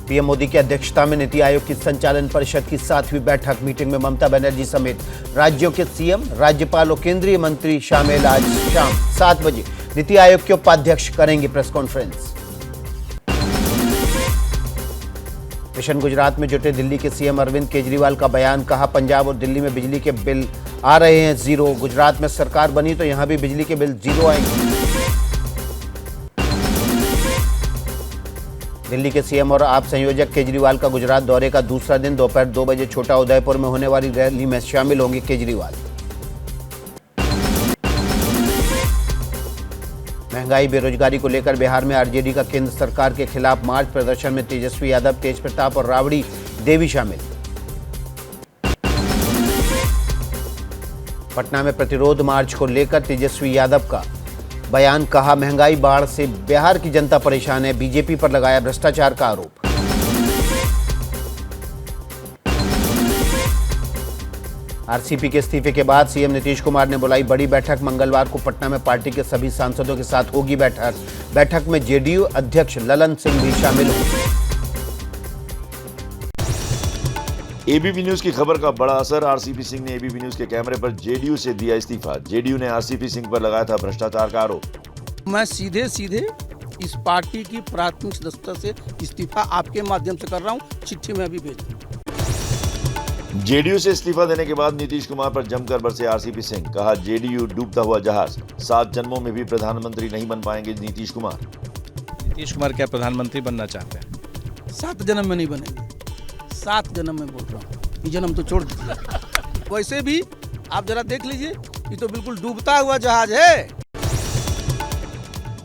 PM Modi की अध्यक्षता में नीति आयोग की संचालन परिषद की 7वीं बैठक। मीटिंग में ममता बनर्जी समेत राज्यों के सीएम, राज्यपाल और केंद्रीय मंत्री शामिल। आज शाम 7 बजे नीति आयोग के उपाध्यक्ष करेंगे प्रेस कॉन्फ्रेंस। मिशन गुजरात में जुटे दिल्ली के सीएम अरविंद केजरीवाल का बयान। कहा, पंजाब और दिल्ली में बिजली के बिल आ रहे हैं जीरो। गुजरात में सरकार बनी तो यहां भी बिजली के बिल जीरो आएंगे। दिल्ली के सीएम और आप संयोजक केजरीवाल का गुजरात दौरे का दूसरा दिन। दोपहर 2 बजे छोटा उदयपुर में होने वाली रैली में शामिल होंगे केजरीवाल। महंगाई बेरोजगारी को लेकर बिहार में आरजेडी का केंद्र सरकार के खिलाफ मार्च। प्रदर्शन में तेजस्वी यादव, तेज प्रताप और राबड़ी देवी शामिल। पटना में प्रतिरोध मार्च को लेकर तेजस्वी यादव का बयान। कहा, महंगाई बाढ़ से बिहार की जनता परेशान है। बीजेपी पर लगाया भ्रष्टाचार का आरोप। आरसीपी के इस्तीफे के बाद सीएम नीतीश कुमार ने बुलाई बड़ी बैठक। मंगलवार को पटना में पार्टी के सभी सांसदों के साथ होगी बैठक। बैठक में जेडीयू अध्यक्ष ललन सिंह भी शामिल होंगे। एबीपी न्यूज की खबर का बड़ा असर। आरसीपी सिंह ने एबीपी न्यूज के कैमरे पर जेडीयू से दिया इस्तीफा। जेडीयू ने आरसीपी सिंह पर लगाया था भ्रष्टाचार का आरोप। मैं सीधे इस पार्टी की प्राथमिक सदस्यता से इस्तीफा आपके माध्यम से कर रहा हूं। चिट्ठी में अभी भेज। जेडीयू से इस्तीफा देने के बाद नीतीश कुमार पर जमकर बरसे आरसीपी सिंह। कहा, जेडीयू डूबता हुआ जहाज। 7 जन्मों में भी प्रधानमंत्री नहीं बन पाएंगे नीतीश कुमार। नीतीश कुमार क्या प्रधानमंत्री बनना चाहते हैं? 7 जन्म में नहीं बनेंगे। 7 जन्म में बोल रहा हूँ, ये जन्म तो छोड़ दीजिए। वैसे भी आप जरा देख लीजिए, ये तो बिल्कुल डूबता हुआ जहाज है।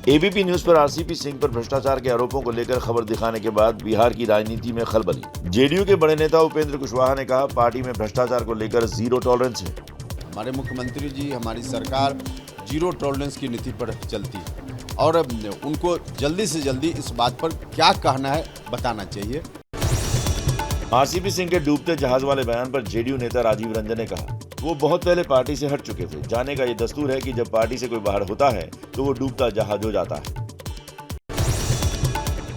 एबीपी न्यूज पर आरसीपी सिंह पर भ्रष्टाचार के आरोपों को लेकर खबर दिखाने के बाद बिहार की राजनीति में खलबली। जेडीयू के बड़े नेता उपेंद्र कुशवाहा ने कहा, पार्टी में भ्रष्टाचार को लेकर जीरो टॉलरेंस है। हमारे मुख्यमंत्री जी, हमारी सरकार जीरो टॉलरेंस की नीति पर चलती है और उनको जल्दी से जल्दी इस बात पर क्या कहना है बताना चाहिए। आरसीपी सिंह के डूबते जहाज वाले बयान पर जेडीयू नेता राजीव रंजन ने कहा, वो बहुत पहले पार्टी से हट चुके थे। जाने का ये दस्तूर है कि जब पार्टी से कोई बाहर होता है तो वो डूबता जहाज हो जाता है।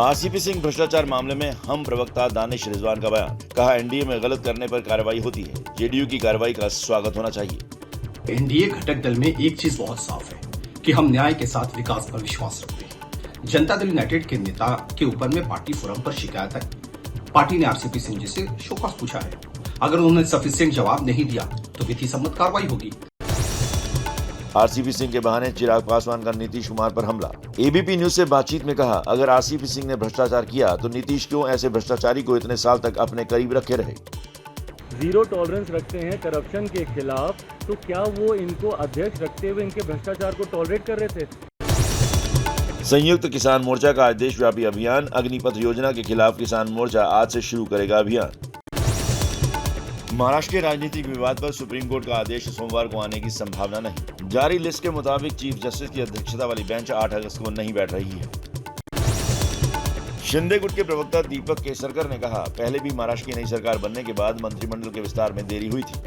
आरसीपी सिंह भ्रष्टाचार मामले में हम प्रवक्ता दानिश रिजवान का बयान। कहा, एनडीए में गलत करने पर कार्रवाई होती है। जेडीयू की कार्रवाई का स्वागत होना चाहिए। एनडीए घटक दल में एक चीज बहुत साफ है कि हम न्याय के साथ विकास पर विश्वास रखते हैं। जनता दल यूनाइटेड के नेता के ऊपर में पार्टी फोरम पर शिकायत है। पार्टी ने आरसीपी सिंह जी से शोकॉज पूछा है। अगर उन्होंने सफिशिएंट जवाब नहीं दिया तो विधि सम्मत कार्रवाई होगी। आरसीपी सिंह के बहाने चिराग पासवान का नीतीश कुमार पर हमला। एबीपी न्यूज से बातचीत में कहा, अगर आरसीपी सिंह ने भ्रष्टाचार किया तो नीतीश क्यों ऐसे भ्रष्टाचारी को इतने साल तक अपने करीब रखे रहे। जीरो टॉलरेंस रखते हैं करप्शन के खिलाफ, तो क्या वो इनको अध्यक्ष रखते हुए इनके भ्रष्टाचार को टॉलरेट कर रहे थे? संयुक्त किसान मोर्चा का आज देशव्यापी अभियान। अग्निपथ योजना के खिलाफ किसान मोर्चा आज से शुरू करेगा अभियान। महाराष्ट्र के राजनीतिक विवाद पर सुप्रीम कोर्ट का आदेश सोमवार को आने की संभावना नहीं। जारी लिस्ट के मुताबिक चीफ जस्टिस की अध्यक्षता वाली बेंच 8 अगस्त को नहीं बैठ रही है। शिंदे गुट के प्रवक्ता दीपक केसरकर ने कहा, पहले भी महाराष्ट्र की नई सरकार बनने के बाद मंत्रिमंडल के विस्तार में देरी हुई थी।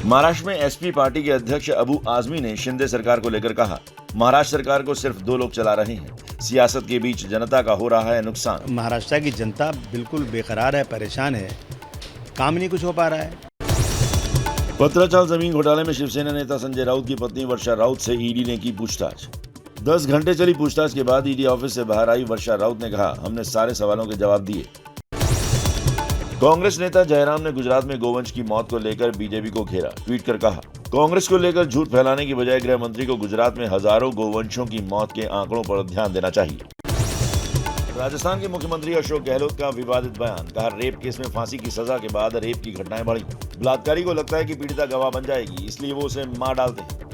महाराष्ट्र में एसपी पार्टी के अध्यक्ष अबू आजमी ने शिंदे सरकार को लेकर कहा, महाराष्ट्र सरकार को सिर्फ 2 लोग चला रहे हैं। सियासत के बीच जनता का हो रहा है नुकसान। महाराष्ट्र की जनता बिल्कुल बेकरार है, परेशान है, काम नहीं कुछ हो पा रहा है। पत्राचाल जमीन घोटाले में शिवसेना नेता संजय राउत की पत्नी वर्षा राउत से ईडी ने की पूछताछ। 10 घंटे चली पूछताछ के बाद ईडी ऑफिस से बाहर आई वर्षा राउत ने कहा, हमने सारे सवालों के जवाब दिए। कांग्रेस नेता जयराम ने गुजरात में गोवंश की मौत को लेकर बीजेपी को घेरा। ट्वीट कर कहा, कांग्रेस को लेकर झूठ फैलाने की बजाय गृह मंत्री को गुजरात में हजारों गोवंशों की मौत के आंकड़ों पर ध्यान देना चाहिए। राजस्थान के मुख्यमंत्री अशोक गहलोत का विवादित बयान। कहा, रेप केस में फांसी की सजा के बाद रेप की घटनाएं बढ़ी। बलात्कारी को लगता है कि पीड़िता गवाह बन जाएगी, इसलिए वो उसे मार डालते हैं।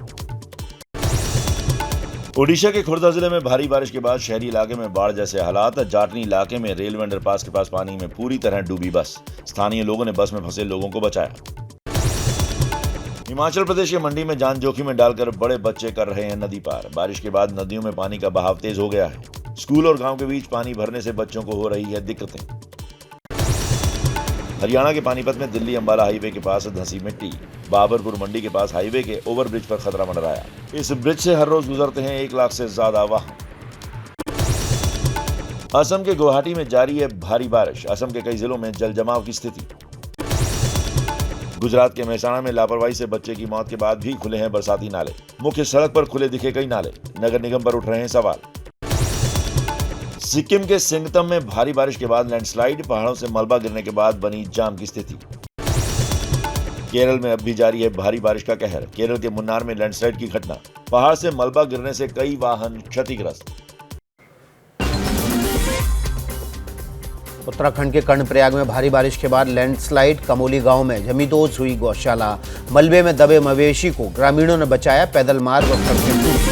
ओडिशा के खुर्दा जिले में भारी बारिश के बाद शहरी इलाके में बाढ़ जैसे हालात। जाटनी इलाके में रेलवे अंडरपास के पास पानी में पूरी तरह डूबी बस। स्थानीय लोगों ने बस में फंसे लोगों को बचाया। हिमाचल प्रदेश के मंडी में जान जोखिम में डालकर बड़े बच्चे कर रहे हैं नदी पार। बारिश के बाद नदियों में पानी का बहाव तेज हो गया है। स्कूल और गांव के बीच पानी भरने से बच्चों को हो रही है दिक्कतें। हरियाणा के पानीपत में दिल्ली अंबाला हाईवे के पास धंसी मिट्टी। बाबरपुर मंडी के पास हाईवे के ओवरब्रिज पर खतरा मंडराया। इस ब्रिज से हर रोज गुजरते हैं 1 लाख से ज्यादा वाहन। असम के गुवाहाटी में जारी है भारी बारिश, असम के कई जिलों में जल जमाव की स्थिति। गुजरात के मेहसाणा में लापरवाही से बच्चे की मौत के बाद भी खुले हैं बरसाती नाले, मुख्य सड़क पर खुले दिखे कई नाले, नगर निगम पर उठ रहे हैं सवाल। सिक्किम के सिंगतम में भारी बारिश के बाद लैंडस्लाइड, पहाड़ों से मलबा गिरने के बाद बनी जाम की स्थिति। केरल में अब भी जारी है भारी बारिश का कहर, केरल के मुन्नार में लैंडस्लाइड की घटना, पहाड़ से मलबा गिरने से कई वाहन क्षतिग्रस्त। उत्तराखंड के कर्णप्रयाग में भारी बारिश के बाद लैंडस्लाइड, कमोली गांव में जमींदोज हुई गौशाला, मलबे में दबे मवेशी को ग्रामीणों ने बचाया, पैदल मार्ग और सड़कें टूटी।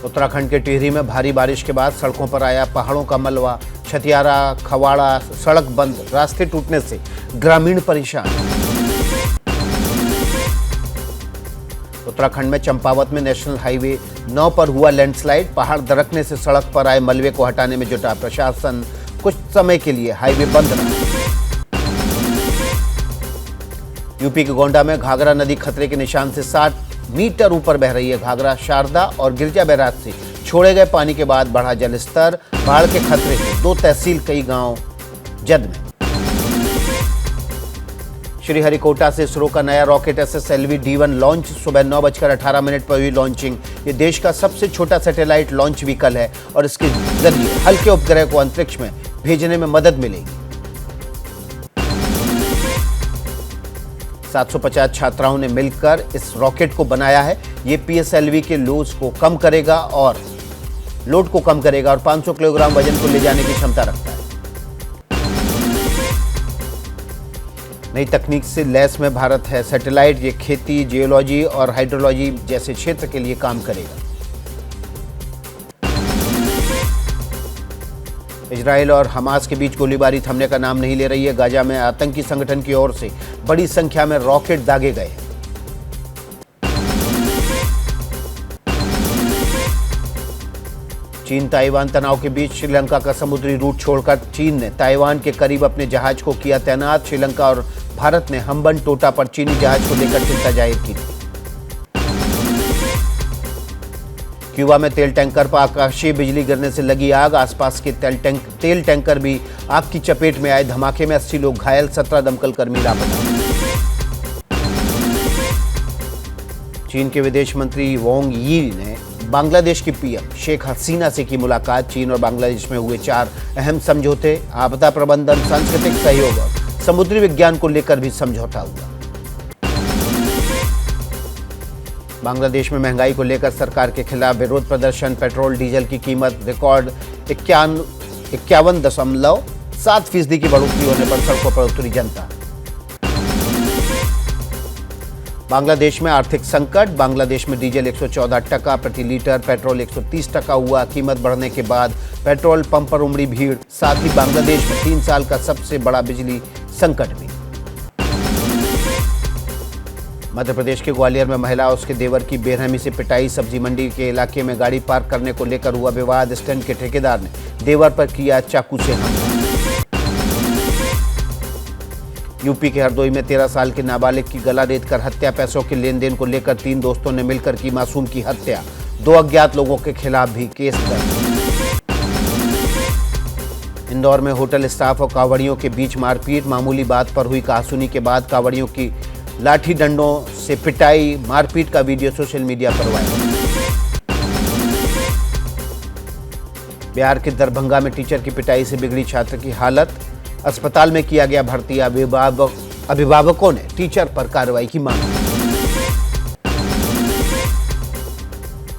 उत्तराखंड के टिहरी में भारी बारिश के बाद सड़कों पर आया पहाड़ों का मलबा, छतियारा, खवाड़ा, सड़क बंद, रास्ते टूटने से ग्रामीण परेशान। उत्तराखंड में चंपावत में नेशनल हाईवे 9 पर हुआ लैंडस्लाइड, पहाड़ दरकने से सड़क पर आए मलबे को हटाने में जुटा प्रशासन, कुछ समय के लिए हाईवे बंद रहा। यूपी के गोंडा में घाघरा नदी खतरे के निशान से 60 मीटर ऊपर बह रही है। घाघरा, शारदा और गिरजा बैराज से छोड़े गए पानी के बाद बढ़ा जलस्तर, बाढ़ के खतरे से 2 तहसील, कई गांव जद में। श्रीहरिकोटा से इसरो का नया रॉकेट SSLV D1 लॉन्च, सुबह 9:18 पर हुई लॉन्चिंग। ये देश का सबसे छोटा सैटेलाइट लॉन्च व्हीकल है और इसके जरिए हल्के उपग्रह को अंतरिक्ष में भेजने में मदद मिलेगी। 750 छात्राओं ने मिलकर इस रॉकेट को बनाया है। ये PSLV के लोड को कम करेगा और 500 किलोग्राम वजन को ले जाने की क्षमता रखता है। नई तकनीक से लैस में भारत है। सैटेलाइट ये खेती, जियोलॉजी और हाइड्रोलॉजी जैसे क्षेत्र के लिए काम करेगा। इजराइल और हमास के बीच गोलीबारी थमने का नाम नहीं ले रही है। गाजा में आतंकी संगठन की ओर से बड़ी संख्या में रॉकेट दागे गए हैं। चीन ताइवान तनाव के बीच श्रीलंका का समुद्री रूट छोड़कर चीन ने ताइवान के करीब अपने जहाज को किया तैनात। श्रीलंका और भारत ने हम्बन टोटा पर चीनी जहाज को लेकर चिंता जाहिर की थी। क्यूबा में तेल टैंकर पर आकाशीय बिजली गिरने से लगी आग, आसपास के तेल टैंकर भी आग की चपेट में आए। धमाके में 80 लोग घायल, 17 दमकल कर्मी लापता। चीन के विदेश मंत्री वांग यी ने बांग्लादेश की PM शेख हसीना से की मुलाकात। चीन और बांग्लादेश में हुए 4 अहम समझौते, आपदा प्रबंधन, सांस्कृतिक सहयोग और समुद्री विज्ञान को लेकर भी समझौता हुआ। बांग्लादेश में महंगाई को लेकर सरकार के खिलाफ विरोध प्रदर्शन, पेट्रोल डीजल की कीमत रिकॉर्ड 51.7% की बढ़ोतरी होने पर सड़कों पर उतरी जनता। बांग्लादेश में आर्थिक संकट, बांग्लादेश में डीजल 114 टका प्रति लीटर, पेट्रोल 130 टका हुआ। कीमत बढ़ने के बाद पेट्रोल पंप पर उमड़ी भीड़। साथ ही बांग्लादेश में 3 साल का सबसे बड़ा बिजली संकट भी। मध्य प्रदेश के ग्वालियर में महिला और उसके देवर की बेरहमी से पिटाई। सब्जी मंडी के इलाके में गाड़ी पार्क करने को लेकर हुआ विवाद। स्टैंड के ठेकेदार ने देवर पर किया चाकू से हमला। यूपी के हरदोई में 13 साल के नाबालिग की गला रेतकर हत्या। पैसों के लेन देन को लेकर 3 दोस्तों ने मिलकर की मासूम की हत्या। 2 अज्ञात लोगों के खिलाफ भी केस दर्ज। इंदौर में होटल स्टाफ और कांवड़ियों के बीच मारपीट। मामूली बात पर हुई कहासुनी के बाद कांवड़ियों की लाठी डंडों से पिटाई। मारपीट का वीडियो सोशल मीडिया पर वायरल। बिहार के दरभंगा में टीचर की पिटाई से बिगड़ी छात्र की हालत। अस्पताल में किया गया भर्ती। अभिभावकों ने टीचर पर कार्रवाई की मांग।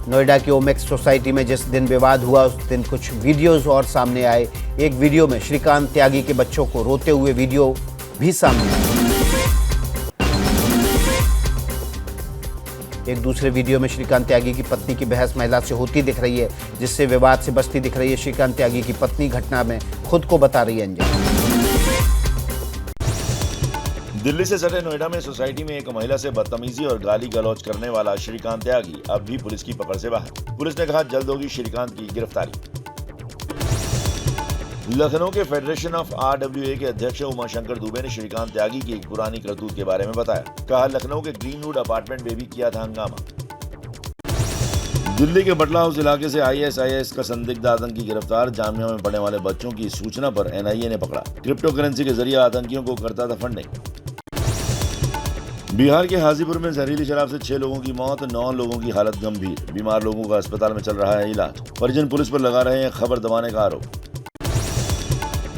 नोएडा की ओमेक्स सोसाइटी में जिस दिन विवाद हुआ उस दिन कुछ वीडियोज और सामने आए। एक वीडियो में श्रीकांत त्यागी के बच्चों को रोते हुए वीडियो भी सामने आया। एक दूसरे वीडियो में श्रीकांत त्यागी की पत्नी की बहस महिला से होती दिख रही है, जिससे विवाद से बचती दिख रही है। श्रीकांत त्यागी की पत्नी घटना में खुद को बता रही है अंजाम। दिल्ली से सटे नोएडा में सोसाइटी में एक महिला से बदतमीजी और गाली गलौज करने वाला श्रीकांत त्यागी अब भी पुलिस की पकड़ से बाहर। पुलिस ने कहा जल्द होगी श्रीकांत की गिरफ्तारी। लखनऊ के फेडरेशन ऑफ RWA के अध्यक्ष उमाशंकर दुबे ने श्रीकांत त्यागी की एक पुरानी करतूत के बारे में बताया। कहा लखनऊ के ग्रीनवुड अपार्टमेंट में भी किया था हंगामा। दिल्ली के बटला हाउस इलाके से ISIS का संदिग्ध आतंकी गिरफ्तार। जामिया में पढ़ने वाले बच्चों की सूचना पर NIA ने पकड़ा। क्रिप्टो करेंसी के जरिए आतंकियों को करता था फंडिंग। बिहार के हाजीपुर में जहरीली शराब से 6 लोगों की मौत, 9 लोगों की हालत गंभीर। बीमार लोगों का अस्पताल में चल रहा है इलाज। परिजन पुलिस पर लगा रहे हैं खबर दबाने का आरोप।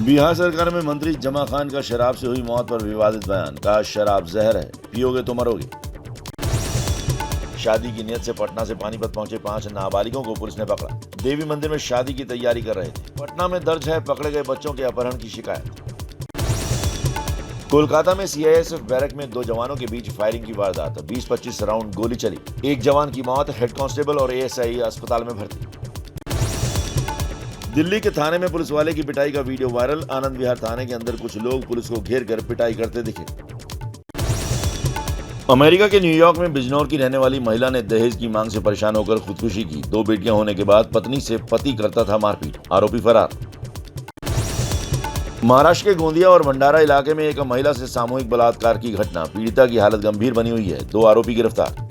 बिहार सरकार में मंत्री जमा खान का शराब से हुई मौत पर विवादित बयान। कहा शराब जहर है, पियोगे तो मरोगे। शादी की नियत से पटना से पानीपत पहुंचे 5 नाबालिगों को पुलिस ने पकड़ा। देवी मंदिर में शादी की तैयारी कर रहे थे। पटना में दर्ज है पकड़े गए बच्चों के अपहरण की शिकायत। कोलकाता में CISF बैरक में 2 जवानों के बीच फायरिंग की वारदात। 20-25 राउंड गोली चली। 1 जवान की मौत, हेड कांस्टेबल और ASI अस्पताल में भर्ती। दिल्ली के थाने में पुलिस वाले की पिटाई का वीडियो वायरल। आनंद विहार थाने के अंदर कुछ लोग पुलिस को घेर कर पिटाई करते दिखे। अमेरिका के न्यूयॉर्क में बिजनौर की रहने वाली महिला ने दहेज की मांग से परेशान होकर खुदकुशी की। 2 बेटियां होने के बाद पत्नी से पति करता था मारपीट। आरोपी फरार। महाराष्ट्र के गोंदिया और भंडारा इलाके में एक महिला से सामूहिक बलात्कार की घटना। पीड़िता की हालत गंभीर बनी हुई है। 2 आरोपी गिरफ्तार।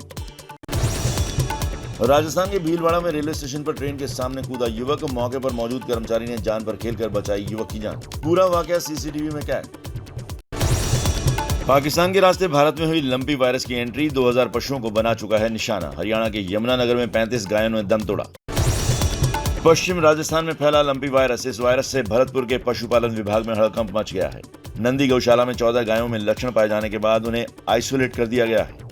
राजस्थान के भीलवाड़ा में रेलवे स्टेशन पर ट्रेन के सामने कूदा युवक। मौके पर मौजूद कर्मचारी ने जान पर खेलकर बचाई युवक की जान। पूरा वाकया CCTV में कैद। पाकिस्तान के रास्ते भारत में हुई लंपी वायरस की एंट्री। 2000 पशुओं को बना चुका है निशाना। हरियाणा के यमुनानगर में 35 गायों ने दम तोड़ा। पश्चिम राजस्थान में फैला लंपी वायरस। इस वायरस से भरतपुर के पशुपालन विभाग में हड़कंप मच गया है। नंदी गौशाला में 14 गायों में लक्षण पाए जाने के बाद उन्हें आइसोलेट कर दिया गया है।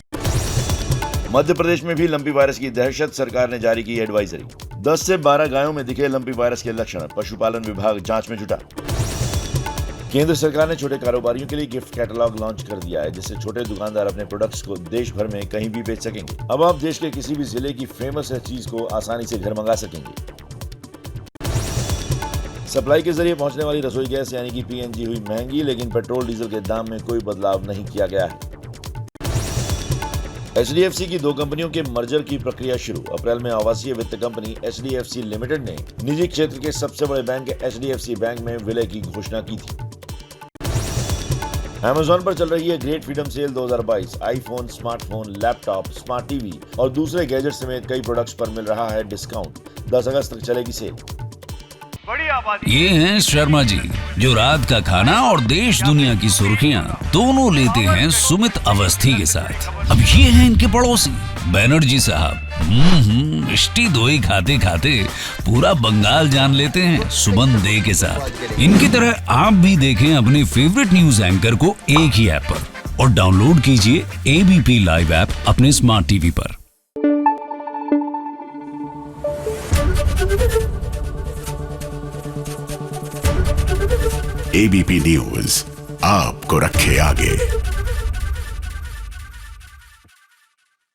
मध्य प्रदेश में भी लंपी वायरस की दहशत। सरकार ने जारी की एडवाइजरी। 10 से 12 गायों में दिखे लंपी वायरस के लक्षण। पशुपालन विभाग जांच में जुटा। केंद्र सरकार ने छोटे कारोबारियों के लिए गिफ्ट कैटलॉग लॉन्च कर दिया है, जिससे छोटे दुकानदार अपने प्रोडक्ट्स को देश भर में कहीं भी बेच सकेंगे। अब आप देश के किसी भी जिले की फेमस चीज को आसानी से घर मंगा सकेंगे। सप्लाई के जरिए पहुंचने वाली रसोई गैस यानी कि PNG हुई महंगी, लेकिन पेट्रोल डीजल के दाम में कोई बदलाव नहीं किया गया है। HDFC की 2 कंपनियों के मर्जर की प्रक्रिया शुरू। अप्रैल में आवासीय वित्त कंपनी HDFC लिमिटेड ने निजी क्षेत्र के सबसे बड़े बैंक HDFC बैंक में विलय की घोषणा की थी। Amazon पर चल रही है great freedom cell 2022। IPhone, smartphone, laptop, smart TV और दूसरे गैजेट समेत कई प्रोडक्ट्स पर मिल रहा है डिस्काउंट। 10 अगस्त तक चलेगी सेल। ये हैं शर्मा जी, जो रात का खाना और देश दुनिया की सुर्खियां दोनों लेते हैं सुमित अवस्थी के साथ। अब ये हैं इनके पड़ोसी बैनर्जी साहब। मिष्टी दोई खाते खाते पूरा बंगाल जान लेते हैं सुमन दे के साथ। इनकी तरह आप भी देखें अपने फेवरेट न्यूज एंकर को एक ही ऐप पर और डाउनलोड कीजिए ABP लाइव ऐप अपने स्मार्ट टीवी पर। ABP न्यूज आपको रखे आगे।